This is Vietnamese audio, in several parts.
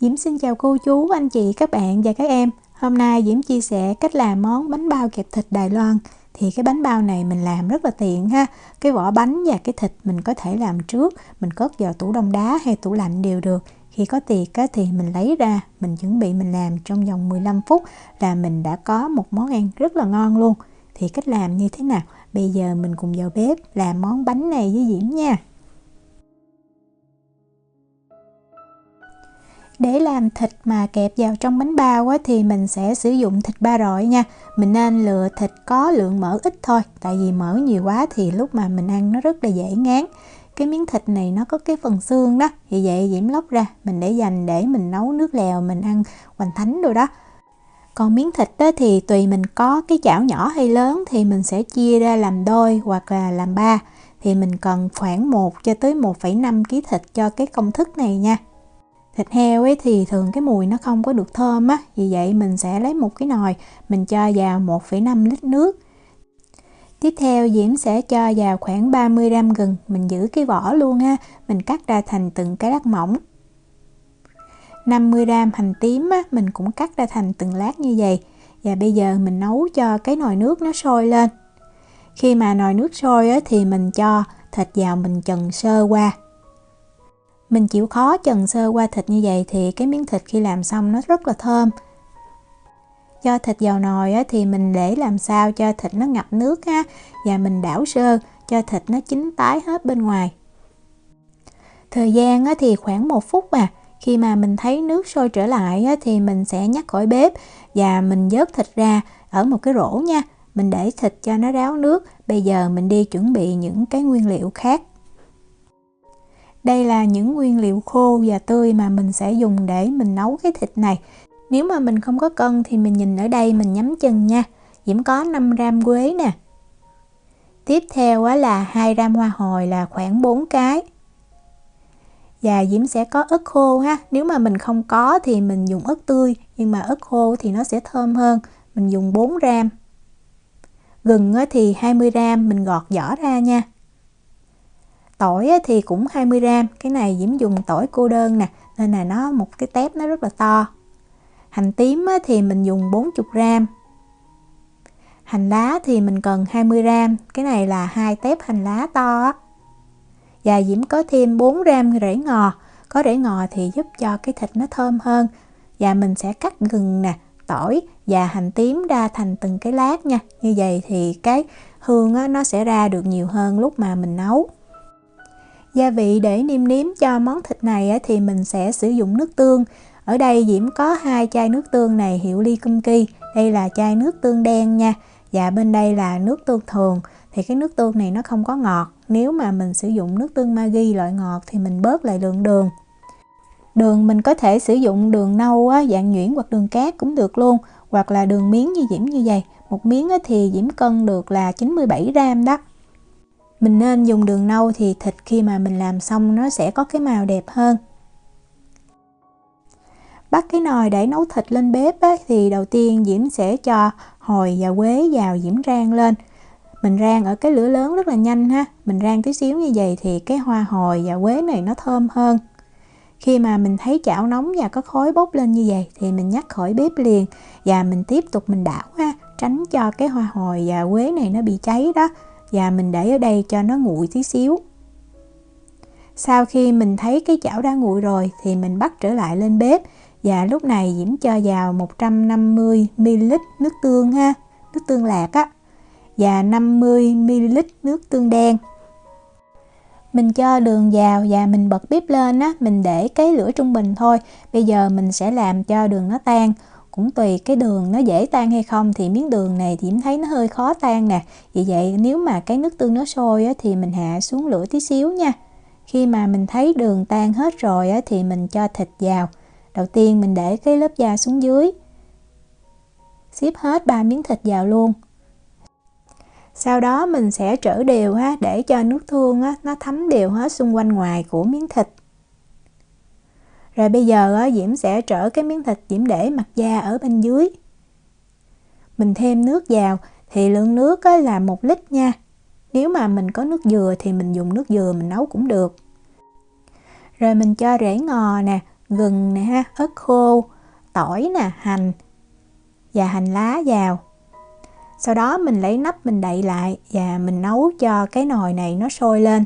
Diễm xin chào cô chú, anh chị, các bạn và các em. Hôm nay Diễm chia sẻ cách làm món bánh bao kẹp thịt Đài Loan. Thì cái bánh bao này mình làm rất là tiện ha. Cái vỏ bánh và cái thịt mình có thể làm trước, mình cất vào tủ đông đá hay tủ lạnh đều được. Khi có tiệc thì mình lấy ra, mình chuẩn bị mình làm trong vòng 15 phút là mình đã có một món ăn rất là ngon luôn. Thì cách làm như thế nào? Bây giờ mình cùng vào bếp làm món bánh này với Diễm nha. Để làm thịt mà kẹp vào trong bánh bao thì mình sẽ sử dụng thịt ba rọi nha. Mình nên lựa thịt có lượng mỡ ít thôi, tại vì mỡ nhiều quá thì lúc mà mình ăn nó rất là dễ ngán. Cái miếng thịt này nó có cái phần xương đó, vì vậy Diễm lóc ra, mình để dành để mình nấu nước lèo, mình ăn hoành thánh rồi đó. Còn miếng thịt thì tùy mình có cái chảo nhỏ hay lớn thì mình sẽ chia ra làm đôi hoặc là làm ba. Thì mình cần khoảng 1 cho tới 1,5 kg thịt cho cái công thức này nha. Thịt heo thì thường cái mùi nó không có được thơm á, vì vậy mình sẽ lấy một cái nồi, mình cho vào 1,5 lít nước. Tiếp theo Diễm sẽ cho vào khoảng 30 gram gừng, mình giữ cái vỏ luôn ha, mình cắt ra thành từng cái lát mỏng. 50 gram hành tím mình cũng cắt ra thành từng lát như vậy. Và bây giờ mình nấu cho cái nồi nước nó sôi lên. Khi mà nồi nước sôi thì mình cho thịt vào, mình trần sơ qua. Mình chịu khó trần sơ qua thịt như vậy thì cái miếng thịt khi làm xong nó rất là thơm. Cho thịt vào nồi thì mình để làm sao cho thịt nó ngập nước ha, và mình đảo sơ cho thịt nó chín tái hết bên ngoài. Thời gian thì khoảng 1 phút mà. Khi mà mình thấy nước sôi trở lại thì mình sẽ nhắc khỏi bếp và mình vớt thịt ra ở một cái rổ nha. Mình để thịt cho nó ráo nước. Bây giờ mình đi chuẩn bị những cái nguyên liệu khác. Đây là những nguyên liệu khô và tươi mà mình sẽ dùng để mình nấu cái thịt này. Nếu mà mình không có cân thì mình nhìn ở đây mình nhắm chừng nha. Diễm có 5 gram quế nè. Tiếp theo là 2 gram hoa hồi là khoảng 4 cái. Và Diễm sẽ có ớt khô ha. Nếu mà mình không có thì mình dùng ớt tươi, nhưng mà ớt khô thì nó sẽ thơm hơn. Mình dùng 4 gram. Gừng thì 20 gram, mình gọt vỏ ra nha. Tỏi thì cũng 20 gram, cái này Diễm dùng tỏi cô đơn nè, nên là nó một cái tép nó rất là to. Hành tím thì mình dùng 40 gram. Hành lá thì mình cần 20 gram, cái này là 2 tép hành lá to. Và Diễm có thêm 4 gram rễ ngò, có rễ ngò thì giúp cho cái thịt nó thơm hơn. Và mình sẽ cắt gừng nè, tỏi và hành tím ra thành từng cái lát nha. Như vậy thì cái hương nó sẽ ra được nhiều hơn lúc mà mình nấu. Gia vị để nêm nếm cho món thịt này thì mình sẽ sử dụng nước tương. Ở đây Diễm có 2 chai nước tương này hiệu Ly Kum Ki. Đây là chai nước tương đen nha. Và bên đây là nước tương thường. Thì cái nước tương này nó không có ngọt. Nếu mà mình sử dụng nước tương Maggi loại ngọt thì mình bớt lại lượng đường. Đường mình có thể sử dụng đường nâu dạng nhuyễn hoặc đường cát cũng được luôn. Hoặc là đường miếng như Diễm như vậy. Một miếng thì Diễm cân được là 97 gram đó. Mình nên dùng đường nâu thì thịt khi mà mình làm xong nó sẽ có cái màu đẹp hơn. Bắt cái nồi để nấu thịt lên bếp thì đầu tiên Diễm sẽ cho hồi và quế vào, Diễm rang lên. Mình rang ở cái lửa lớn rất là nhanh ha. Mình rang tí xíu như vậy thì cái hoa hồi và quế này nó thơm hơn. Khi mà mình thấy chảo nóng và có khói bốc lên như vậy thì mình nhắc khỏi bếp liền. Và mình tiếp tục mình đảo ha, tránh cho cái hoa hồi và quế này nó bị cháy đó. Và mình để ở đây cho nó nguội tí xíu. Sau khi mình thấy cái chảo đã nguội rồi thì mình bắt trở lại lên bếp. Và lúc này Diễm cho vào 150 ml nước tương ha, nước tương lạc và 50 ml nước tương đen. Mình cho đường vào và mình bật bếp lên mình để cái lửa trung bình thôi. Bây giờ mình sẽ làm cho đường nó tan. Cũng tùy cái đường nó dễ tan hay không thì miếng đường này Diễm thấy nó hơi khó tan nè. Vì vậy nếu mà cái nước tương nó sôi thì mình hạ xuống lửa tí xíu nha. Khi mà mình thấy đường tan hết rồi thì mình cho thịt vào. Đầu tiên mình để cái lớp da xuống dưới. Xếp hết 3 miếng thịt vào luôn. Sau đó mình sẽ trỡ đều để cho nước tương nó thấm đều hết xung quanh ngoài của miếng thịt. Rồi bây giờ Diễm sẽ trỡ cái miếng thịt, Diễm để mặt da ở bên dưới. Mình thêm nước vào thì lượng nước là 1 lít nha. Nếu mà mình có nước dừa thì mình dùng nước dừa mình nấu cũng được. Rồi mình cho rễ ngò nè, gừng nè ha, ớt khô, tỏi nè, hành và hành lá vào. Sau đó mình lấy nắp mình đậy lại và mình nấu cho cái nồi này nó sôi lên.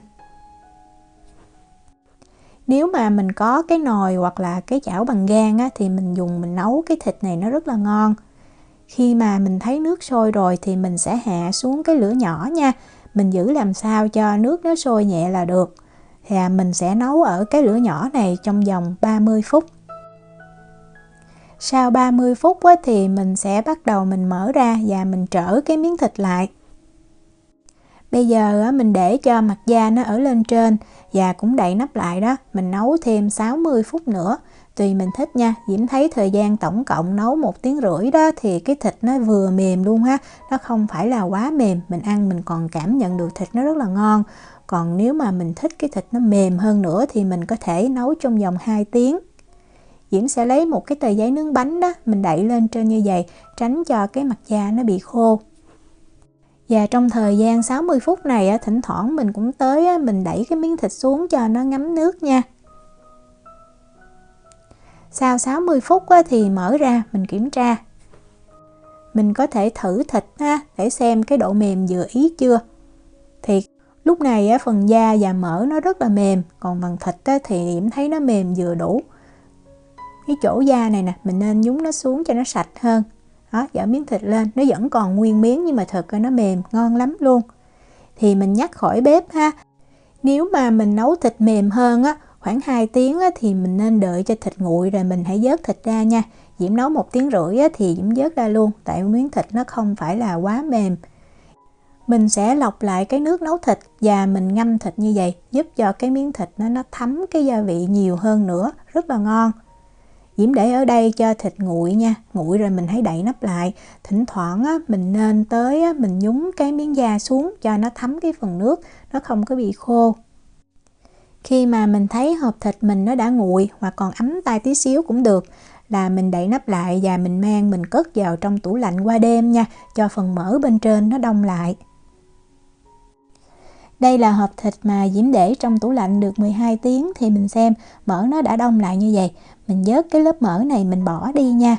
Nếu mà mình có cái nồi hoặc là cái chảo bằng gang á, thì mình nấu cái thịt này nó rất là ngon. Khi mà mình thấy nước sôi rồi thì mình sẽ hạ xuống cái lửa nhỏ nha. Mình giữ làm sao cho nước nó sôi nhẹ là được. Và mình sẽ nấu ở cái lửa nhỏ này trong vòng 30 phút. Sau 30 phút á, thì mình sẽ bắt đầu mình mở ra và mình trở cái miếng thịt lại. Bây giờ á, mình để cho mặt da nó ở lên trên và cũng đậy nắp lại đó. Mình nấu thêm 60 phút nữa. Tùy mình thích nha. Diễm thấy thời gian tổng cộng nấu 1 tiếng rưỡi đó thì cái thịt nó vừa mềm luôn ha. Nó không phải là quá mềm. Mình ăn mình còn cảm nhận được thịt nó rất là ngon. Còn nếu mà mình thích cái thịt nó mềm hơn nữa thì mình có thể nấu trong vòng 2 tiếng. Diễm sẽ lấy một cái tờ giấy nướng bánh đó, mình đậy lên trên như vậy, tránh cho cái mặt da nó bị khô. Và trong thời gian 60 phút này, thỉnh thoảng mình cũng tới mình đẩy cái miếng thịt xuống cho nó ngấm nước nha. Sau 60 phút thì mở ra, mình kiểm tra. Mình có thể thử thịt để xem cái độ mềm vừa ý chưa. Thì lúc này phần da và mỡ nó rất là mềm, còn phần thịt thì Diễm thấy nó mềm vừa đủ. Cái chỗ da này nè, mình nên nhúng nó xuống cho nó sạch hơn. Đó, dở miếng thịt lên, nó vẫn còn nguyên miếng nhưng mà thật ra nó mềm, ngon lắm luôn. Thì mình nhắc khỏi bếp ha. Nếu mà mình nấu thịt mềm hơn khoảng 2 tiếng thì mình nên đợi cho thịt nguội rồi mình hãy vớt thịt ra nha. Diễm nấu 1 tiếng rưỡi thì Diễm vớt ra luôn, tại miếng thịt nó không phải là quá mềm. Mình sẽ lọc lại cái nước nấu thịt và mình ngâm thịt như vậy, giúp cho cái miếng thịt nó thấm cái gia vị nhiều hơn nữa, rất là ngon. Diễm để ở đây cho thịt nguội nha, nguội rồi mình hãy đậy nắp lại. Thỉnh thoảng mình nên tới mình nhúng cái miếng da xuống cho nó thấm cái phần nước, nó không có bị khô. Khi mà mình thấy hộp thịt mình nó đã nguội hoặc còn ấm tay tí xíu cũng được, là mình đậy nắp lại và mình mang mình cất vào trong tủ lạnh qua đêm nha, cho phần mỡ bên trên nó đông lại. Đây là hộp thịt mà Diễm để trong tủ lạnh được 12 tiếng thì mình xem mỡ nó đã đông lại như vậy. Mình vớt cái lớp mỡ này mình bỏ đi nha.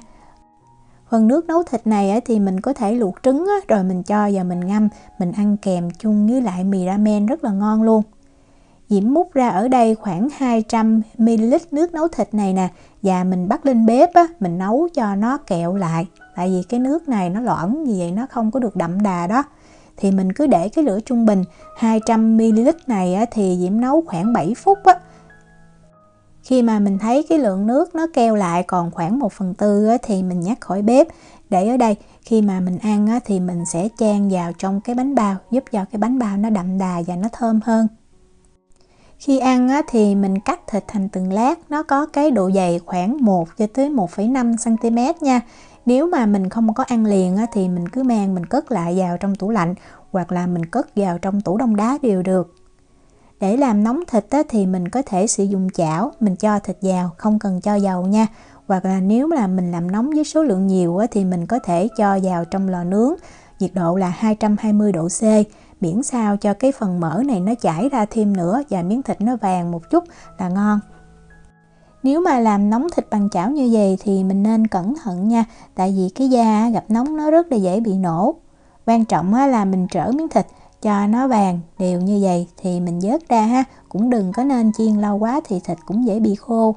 Phần nước nấu thịt này thì mình có thể luộc trứng rồi mình cho vào mình ngâm, mình ăn kèm chung với lại mì ramen rất là ngon luôn. Diễm múc ra ở đây khoảng 200ml nước nấu thịt này nè, và mình bắt lên bếp mình nấu cho nó kẹo lại. Tại vì cái nước này nó loãng như vậy nó không có được đậm đà đó. Thì mình cứ để cái lửa trung bình. 200ml này thì Diễm nấu khoảng 7 phút Khi mà mình thấy cái lượng nước nó keo lại còn khoảng 1/4 thì mình nhắc khỏi bếp. Để ở đây, khi mà mình ăn thì mình sẽ chan vào trong cái bánh bao, giúp cho cái bánh bao nó đậm đà và nó thơm hơn. Khi ăn thì mình cắt thịt thành từng lát, nó có cái độ dày khoảng 1 cho tới 1,5 cm nha. Nếu mà mình không có ăn liền thì mình cứ mang mình cất lại vào trong tủ lạnh hoặc là mình cất vào trong tủ đông đá đều được. Để làm nóng thịt thì mình có thể sử dụng chảo, mình cho thịt vào, không cần cho dầu nha. Hoặc là nếu là mình làm nóng với số lượng nhiều thì mình có thể cho vào trong lò nướng, nhiệt độ là 220 độ C, miễn sao cho cái phần mỡ này nó chảy ra thêm nữa và miếng thịt nó vàng một chút là ngon. Nếu mà làm nóng thịt bằng chảo như vậy thì mình nên cẩn thận nha, tại vì cái da gặp nóng nó rất là dễ bị nổ. Quan trọng là mình trở miếng thịt cho nó vàng đều như vậy thì mình vớt ra ha, cũng đừng có nên chiên lâu quá thì thịt cũng dễ bị khô.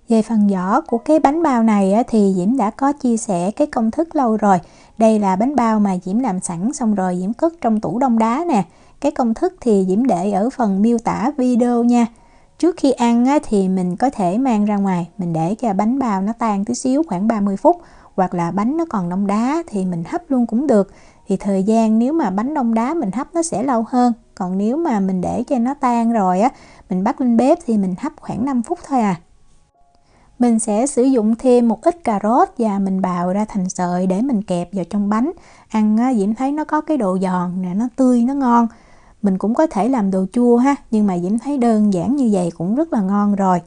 Về phần vỏ của cái bánh bao này thì Diễm đã có chia sẻ cái công thức lâu rồi. Đây là bánh bao mà Diễm làm sẵn xong rồi Diễm cất trong tủ đông đá nè. Cái công thức thì Diễm để ở phần miêu tả video nha. Trước khi ăn thì mình có thể mang ra ngoài, mình để cho bánh bao nó tan tí xíu khoảng 30 phút. Hoặc là bánh nó còn đông đá thì mình hấp luôn cũng được. Thì thời gian nếu mà bánh đông đá mình hấp nó sẽ lâu hơn. Còn nếu mà mình để cho nó tan rồi mình bắt lên bếp thì mình hấp khoảng 5 phút thôi à. Mình sẽ sử dụng thêm một ít cà rốt và mình bào ra thành sợi để mình kẹp vào trong bánh. Ăn Diễm thấy nó có cái độ giòn nè, nó tươi, nó ngon. Mình cũng có thể làm đồ chua ha, nhưng mà Diễm thấy đơn giản như vậy cũng rất là ngon rồi.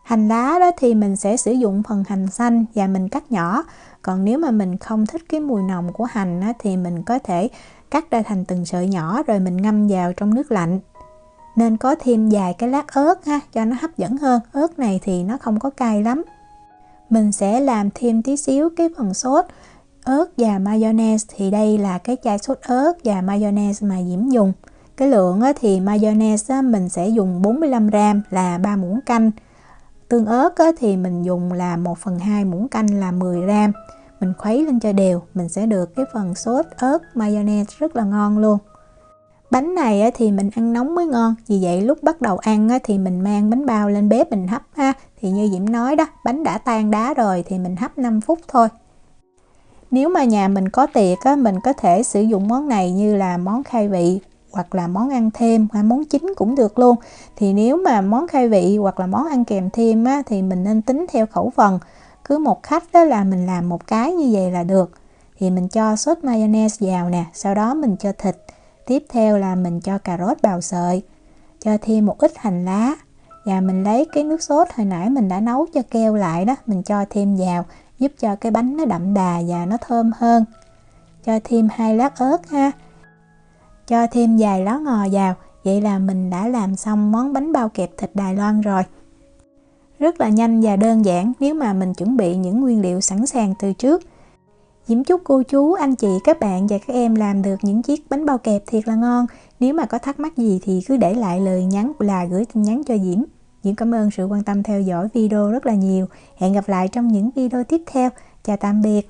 Hành lá đó thì mình sẽ sử dụng phần hành xanh và mình cắt nhỏ. Còn nếu mà mình không thích cái mùi nồng của hành thì mình có thể cắt ra thành từng sợi nhỏ rồi mình ngâm vào trong nước lạnh. nên có thêm vài cái lát ớt ha, cho nó hấp dẫn hơn. Ớt này thì nó không có cay lắm. Mình sẽ làm thêm tí xíu cái phần sốt ớt và mayonnaise. Thì đây là cái chai sốt ớt và mayonnaise mà Diễm dùng. Cái lượng thì mayonnaise mình sẽ dùng 45g là 3 muỗng canh. Tương ớt thì mình dùng là 1/2 muỗng canh là 10g. Mình khuấy lên cho đều, mình sẽ được cái phần sốt ớt mayonnaise rất là ngon luôn. Bánh này thì mình ăn nóng mới ngon, vì vậy lúc bắt đầu ăn thì mình mang bánh bao lên bếp mình hấp ha. Thì như Diễm nói đó, bánh đã tan đá rồi thì mình hấp 5 phút thôi. Nếu mà nhà mình có tiệc mình có thể sử dụng món này như là món khai vị hoặc là món ăn thêm, hoặc món chính cũng được luôn. Thì nếu mà món khai vị hoặc là món ăn kèm thêm thì mình nên tính theo khẩu phần. Cứ một khách là mình làm một cái như vậy là được. Thì mình cho sốt mayonnaise vào nè, sau đó mình cho thịt. Tiếp theo là mình cho cà rốt bào sợi, cho thêm một ít hành lá. Và mình lấy cái nước sốt hồi nãy mình đã nấu cho keo lại đó, mình cho thêm vào, giúp cho cái bánh nó đậm đà và nó thơm hơn. Cho thêm 2 lát ớt ha. Cho thêm vài lá ngò vào. Vậy là mình đã làm xong món bánh bao kẹp thịt Đài Loan rồi. Rất là nhanh và đơn giản nếu mà mình chuẩn bị những nguyên liệu sẵn sàng từ trước. Diễm chúc cô chú, anh chị, các bạn và các em làm được những chiếc bánh bao kẹp thiệt là ngon. Nếu mà có thắc mắc gì thì cứ để lại lời nhắn là gửi tin nhắn cho Diễm. Diễm cảm ơn sự quan tâm theo dõi video rất là nhiều. Hẹn gặp lại trong những video tiếp theo. Chào tạm biệt.